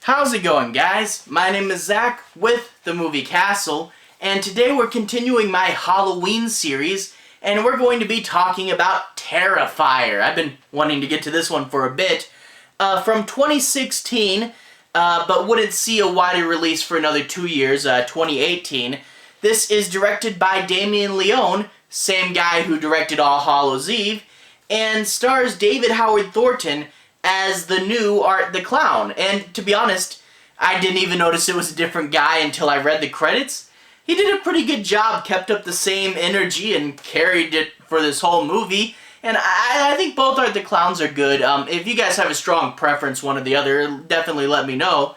How's it going, guys? My name is Zach with the Movie Castle, and today we're continuing my Halloween series, and we're going to be talking about Terrifier. I've been wanting to get to this one for a bit. From 2016, but wouldn't see a wider release for another 2 years, 2018. This is directed by Damien Leone, same guy who directed All Hallows Eve, and stars David Howard Thornton as the new Art the Clown. And to be honest, I didn't even notice it was a different guy until I read the credits. He did a pretty good job, kept up the same energy, and carried it for this whole movie. And I think both Art the Clowns are good. If you guys have a strong preference, one or the other, definitely let me know.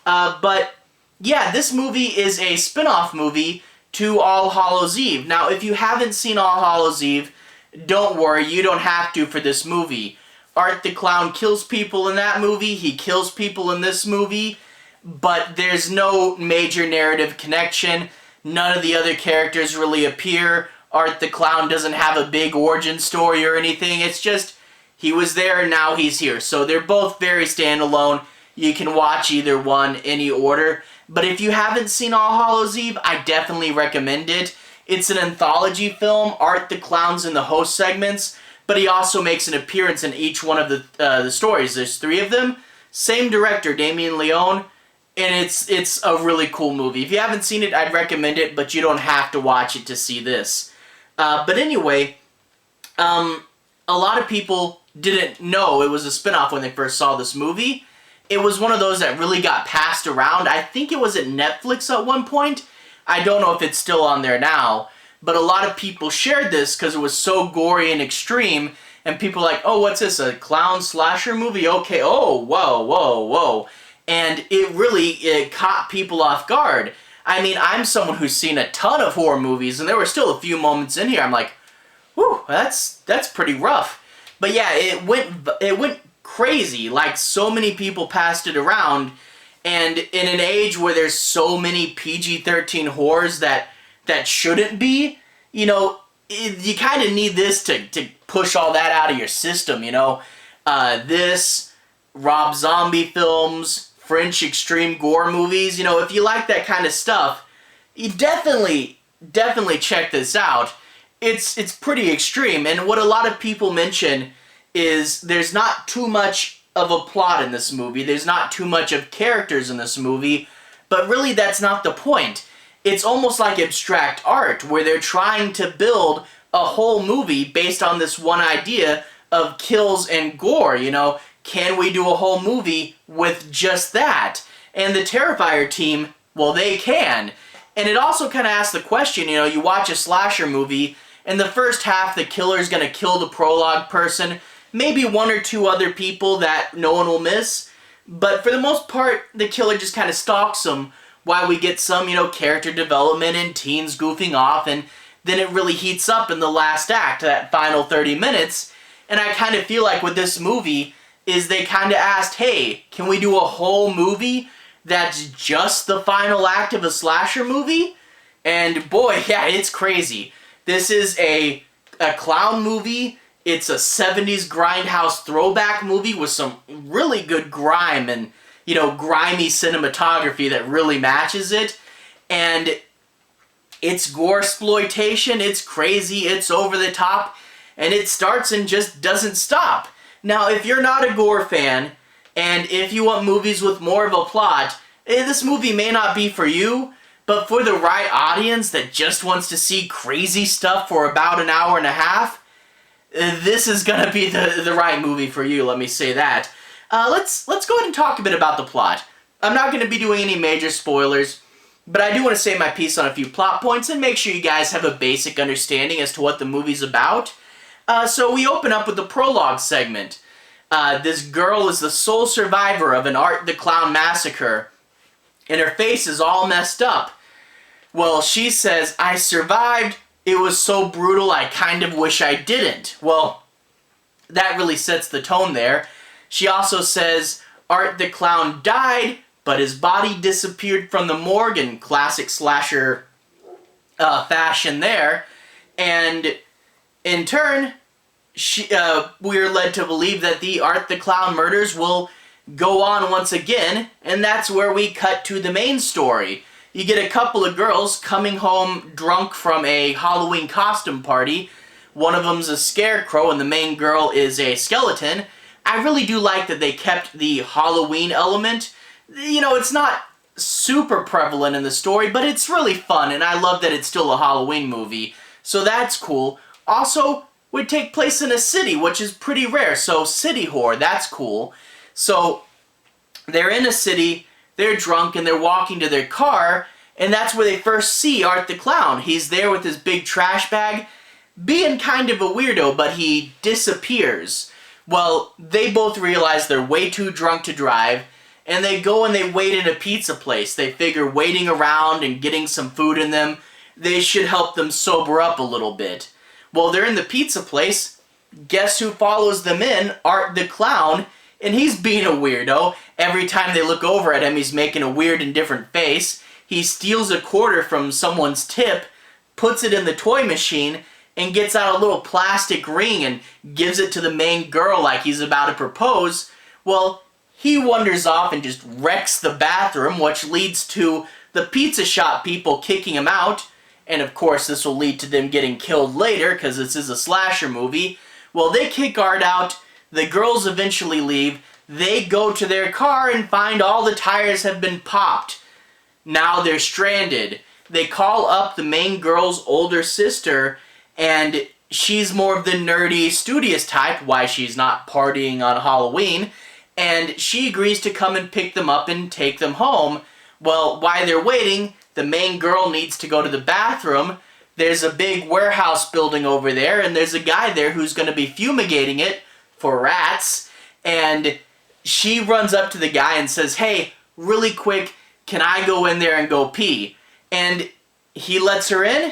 But yeah, this movie is a spin-off movie to All Hallows Eve. Now, if you haven't seen All Hallows Eve, don't worry, you don't have to for this movie. Art the Clown kills people in that movie, he kills people in this movie, but there's no major narrative connection. None of the other characters really appear. Art the Clown doesn't have a big origin story or anything. It's just, he was there and now he's here. So they're both very standalone. You can watch either one, any order. But if you haven't seen All Hallows Eve, I definitely recommend it. It's an anthology film. Art the Clown's in the host segments, but he also makes an appearance in each one of the stories. There's 3 of them. Same director, Damien Leone, and it's a really cool movie. If you haven't seen it, I'd recommend it, but you don't have to watch it to see this. But anyway, a lot of people didn't know it was a spinoff when they first saw this movie. It was one of those that really got passed around. I think it was at Netflix at one point. I don't know if it's still on there now. But a lot of people shared this because it was so gory and extreme, and people were like, oh, what's this, a clown slasher movie? Okay, oh, whoa, whoa, whoa. And it caught people off guard. I mean, I'm someone who's seen a ton of horror movies, and there were still a few moments in here I'm like, whew, that's pretty rough. But yeah, it went crazy. Like, so many people passed it around, and in an age where there's so many PG-13 horrors that shouldn't be, you know, you kind of need this to push all that out of your system, you know. This, Rob Zombie films, French extreme gore movies, you know, if you like that kind of stuff, you definitely check this out. It's pretty extreme, and what a lot of people mention is there's not too much of a plot in this movie, there's not too much of characters in this movie, but really that's not the point. It's almost like abstract art, where they're trying to build a whole movie based on this one idea of kills and gore, you know. Can we do a whole movie with just that? And the Terrifier team, well, they can. And it also kind of asks the question, you know, you watch a slasher movie, and the first half the killer's going to kill the prologue person, maybe 1 or 2 other people that no one will miss, but for the most part, the killer just kind of stalks them, while we get some, you know, character development and teens goofing off, and then it really heats up in the last act, that final 30 minutes, and I kind of feel like with this movie, is they kind of asked, hey, can we do a whole movie that's just the final act of a slasher movie? And boy, yeah, it's crazy. This is a clown movie, it's a 70s grindhouse throwback movie with some really good grime and, you know, grimy cinematography that really matches it, and it's gore-sploitation, it's crazy, it's over the top, and it starts and just doesn't stop. Now, if you're not a gore fan, and if you want movies with more of a plot, this movie may not be for you, but for the right audience that just wants to see crazy stuff for about an hour and a half, this is gonna be the right movie for you, let me say that. Let's go ahead and talk a bit about the plot. I'm not going to be doing any major spoilers, but I do want to say my piece on a few plot points and make sure you guys have a basic understanding as to what the movie's about. So we open up with the prologue segment. This girl is the sole survivor of an Art the Clown massacre, and her face is all messed up. Well, she says, I survived, it was so brutal I kind of wish I didn't. Well, that really sets the tone there. She also says, Art the Clown died, but his body disappeared from the morgue in classic slasher fashion there. And in turn, we are led to believe that the Art the Clown murders will go on once again, and that's where we cut to the main story. You get a couple of girls coming home drunk from a Halloween costume party. One of them's a scarecrow and the main girl is a skeleton. I really do like that they kept the Halloween element. You know, it's not super prevalent in the story, but it's really fun, and I love that it's still a Halloween movie. So that's cool. Also, would take place in a city, which is pretty rare, so city horror, that's cool. So, they're in a city, they're drunk, and they're walking to their car, and that's where they first see Art the Clown. He's there with his big trash bag, being kind of a weirdo, but he disappears. Well, they both realize they're way too drunk to drive, and they go and they wait in a pizza place. They figure waiting around and getting some food in them, they should help them sober up a little bit. Well, they're in the pizza place. Guess who follows them in? Art the Clown. And he's being a weirdo. Every time they look over at him, he's making a weird and different face. He steals a quarter from someone's tip, puts it in the toy machine, and gets out a little plastic ring and gives it to the main girl like he's about to propose. Well, he wanders off and just wrecks the bathroom, which leads to the pizza shop people kicking him out. And of course, this will lead to them getting killed later, because this is a slasher movie. Well, they kick Art out, the girls eventually leave, they go to their car and find all the tires have been popped. Now they're stranded. They call up the main girl's older sister, and she's more of the nerdy, studious type, why she's not partying on Halloween, and she agrees to come and pick them up and take them home. Well, while they're waiting, the main girl needs to go to the bathroom. There's a big warehouse building over there, and there's a guy there who's going to be fumigating it for rats. And she runs up to the guy and says, "Hey, really quick, can I go in there and go pee?" And he lets her in,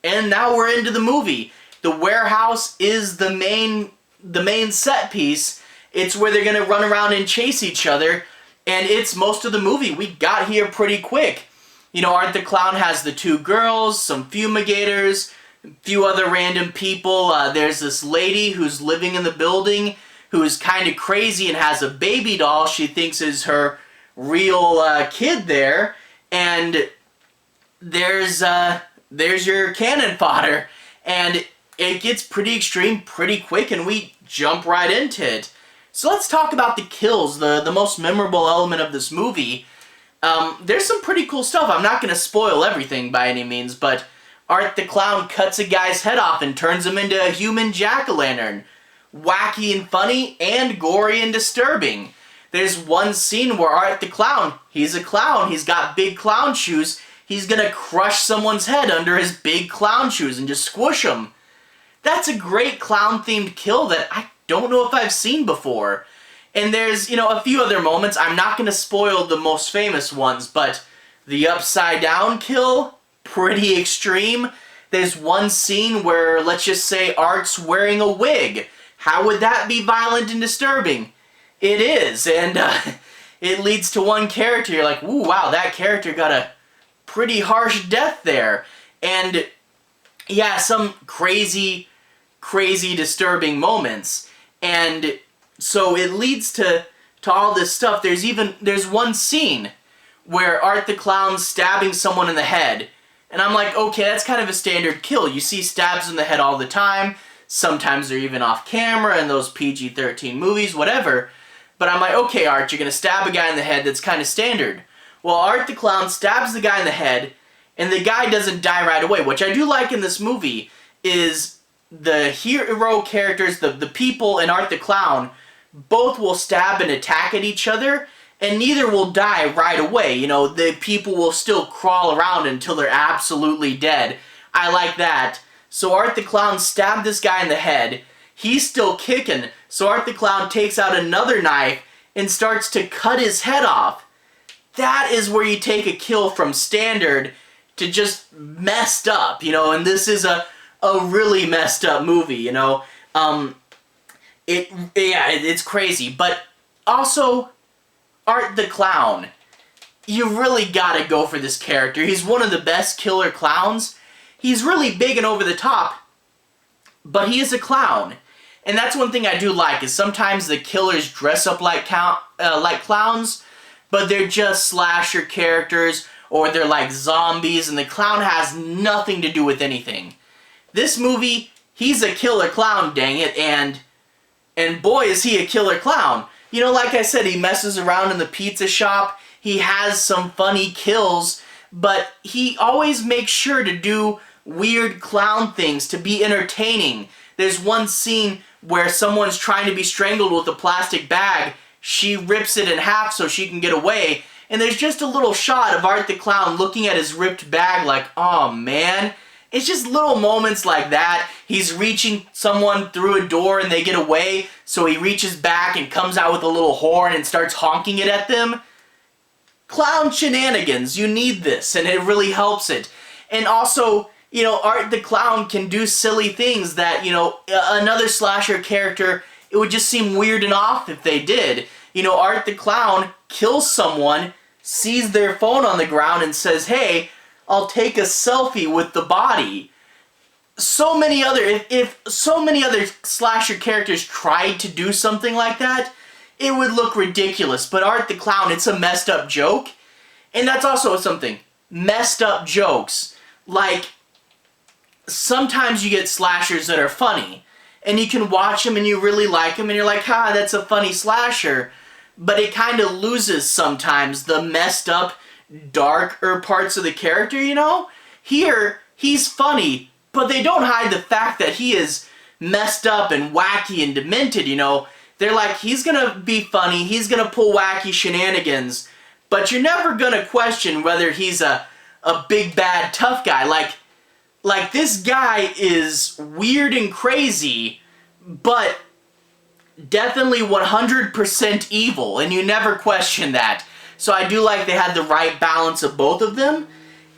and now we're into the movie. The warehouse is the main set piece. It's where they're going to run around and chase each other, and it's most of the movie. We got here pretty quick. You know, Art the Clown has the two girls, some fumigators, a few other random people. There's this lady who's living in the building who is kind of crazy and has a baby doll she thinks is her real kid there. And there's your cannon fodder. And it gets pretty extreme pretty quick, and we jump right into it. So let's talk about the kills, the most memorable element of this movie. There's some pretty cool stuff. I'm not going to spoil everything by any means, but Art the Clown cuts a guy's head off and turns him into a human jack-o'-lantern. Wacky and funny, and gory and disturbing. There's one scene where Art the Clown, he's a clown, he's got big clown shoes, he's going to crush someone's head under his big clown shoes and just squish them. That's a great clown-themed kill that I don't know if I've seen before. And there's, you know, a few other moments. I'm not going to spoil the most famous ones, but the upside down kill, pretty extreme. There's one scene where, let's just say, Art's wearing a wig. How would that be violent and disturbing? It is, and it leads to one character. You're like, ooh, wow, that character got a pretty harsh death there. And, yeah, some crazy, crazy disturbing moments. And so it leads to all this stuff. There's one scene where Art the Clown's stabbing someone in the head. And I'm like, okay, that's kind of a standard kill. You see stabs in the head all the time. Sometimes they're even off camera in those PG-13 movies, whatever. But I'm like, okay, Art, you're going to stab a guy in the head. That's kind of standard. Well, Art the Clown stabs the guy in the head, and the guy doesn't die right away. Which I do like in this movie is the hero characters, the people and Art the Clown, both will stab and attack at each other, and neither will die right away. You know, the people will still crawl around until they're absolutely dead. I like that. So Art the Clown stabbed this guy in the head. He's still kicking, so Art the Clown takes out another knife and starts to cut his head off. That is where you take a kill from standard to just messed up, you know, and this is a really messed up movie, you know. It's crazy, but also Art the Clown. You really gotta go for this character. He's one of the best killer clowns. He's really big and over the top, but he is a clown. And that's one thing I do like, is sometimes the killers dress up like clowns, but they're just slasher characters, or they're like zombies, and the clown has nothing to do with anything. This movie, he's a killer clown, dang it, and boy is he a killer clown. You know, like I said, he messes around in the pizza shop, he has some funny kills, but he always makes sure to do weird clown things to be entertaining. There's one scene where someone's trying to be strangled with a plastic bag. She rips it in half so she can get away. And there's just a little shot of Art the Clown looking at his ripped bag like, oh man. It's just little moments like that. He's reaching someone through a door and they get away, so he reaches back and comes out with a little horn and starts honking it at them. Clown shenanigans, you need this, and it really helps it. And also, you know, Art the Clown can do silly things that, you know, another slasher character, it would just seem weird and off if they did. You know, Art the Clown kills someone, sees their phone on the ground and says, hey, I'll take a selfie with the body. So many other, if so many other slasher characters tried to do something like that, it would look ridiculous. But Art the Clown, it's a messed up joke. And that's also something. Messed up jokes. Like, sometimes you get slashers that are funny. And you can watch them and you really like them and you're like, ha, that's a funny slasher. But it kind of loses sometimes the messed up, darker parts of the character, you know? Here, he's funny, but they don't hide the fact that he is messed up and wacky and demented, you know? They're like, he's gonna be funny, he's gonna pull wacky shenanigans, but you're never gonna question whether he's a big bad tough guy. Like this guy is weird and crazy, but definitely 100% evil, and you never question that. So I do like they had the right balance of both of them,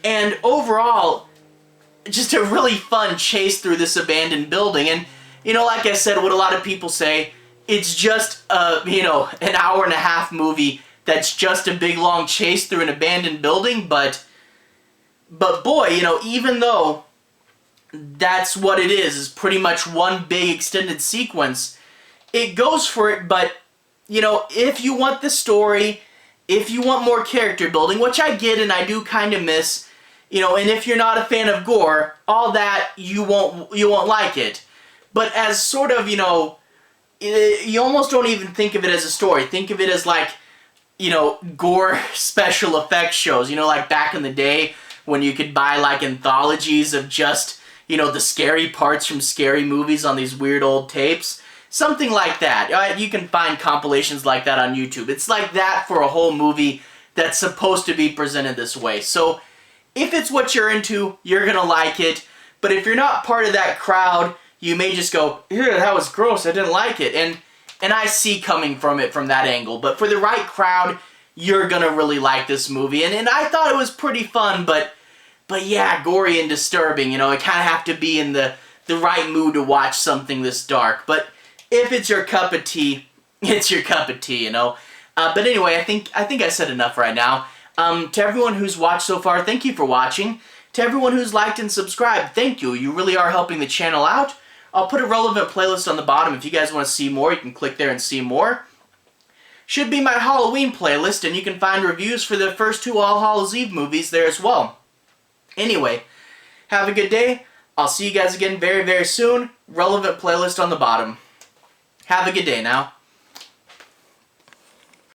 and overall, just a really fun chase through this abandoned building. And, you know, like I said, what a lot of people say, it's just you know, an hour and a half movie that's just a big long chase through an abandoned building, but boy, you know, even though that's what it is pretty much one big extended sequence, it goes for it. But, you know, if you want the story, if you want more character building, which I get and I do kind of miss, you know, and if you're not a fan of gore, all that, you won't like it. But as sort of, you know, you almost don't even think of it as a story. Think of it as like, you know, gore special effects shows, you know, like back in the day when you could buy like anthologies of just, you know, the scary parts from scary movies on these weird old tapes. Something like that. You can find compilations like that on YouTube. It's like that for a whole movie that's supposed to be presented this way. So if it's what you're into, you're gonna like it. But if you're not part of that crowd, you may just go, ew, that was gross, I didn't like it. And I see coming from it from that angle. But for the right crowd, you're gonna really like this movie. And I thought it was pretty fun, but yeah, gory and disturbing. You know, I kind of have to be in the right mood to watch something this dark. But if it's your cup of tea, it's your cup of tea, you know. But anyway, I think I said enough right now. To everyone who's watched so far, thank you for watching. To everyone who's liked and subscribed, thank you. You really are helping the channel out. I'll put a relevant playlist on the bottom. If you guys want to see more, you can click there and see more. Should be my Halloween playlist, and you can find reviews for the first 2 All Hallows Eve movies there as well. Anyway, have a good day. I'll see you guys again very, very soon. Relevant playlist on the bottom. Have a good day now.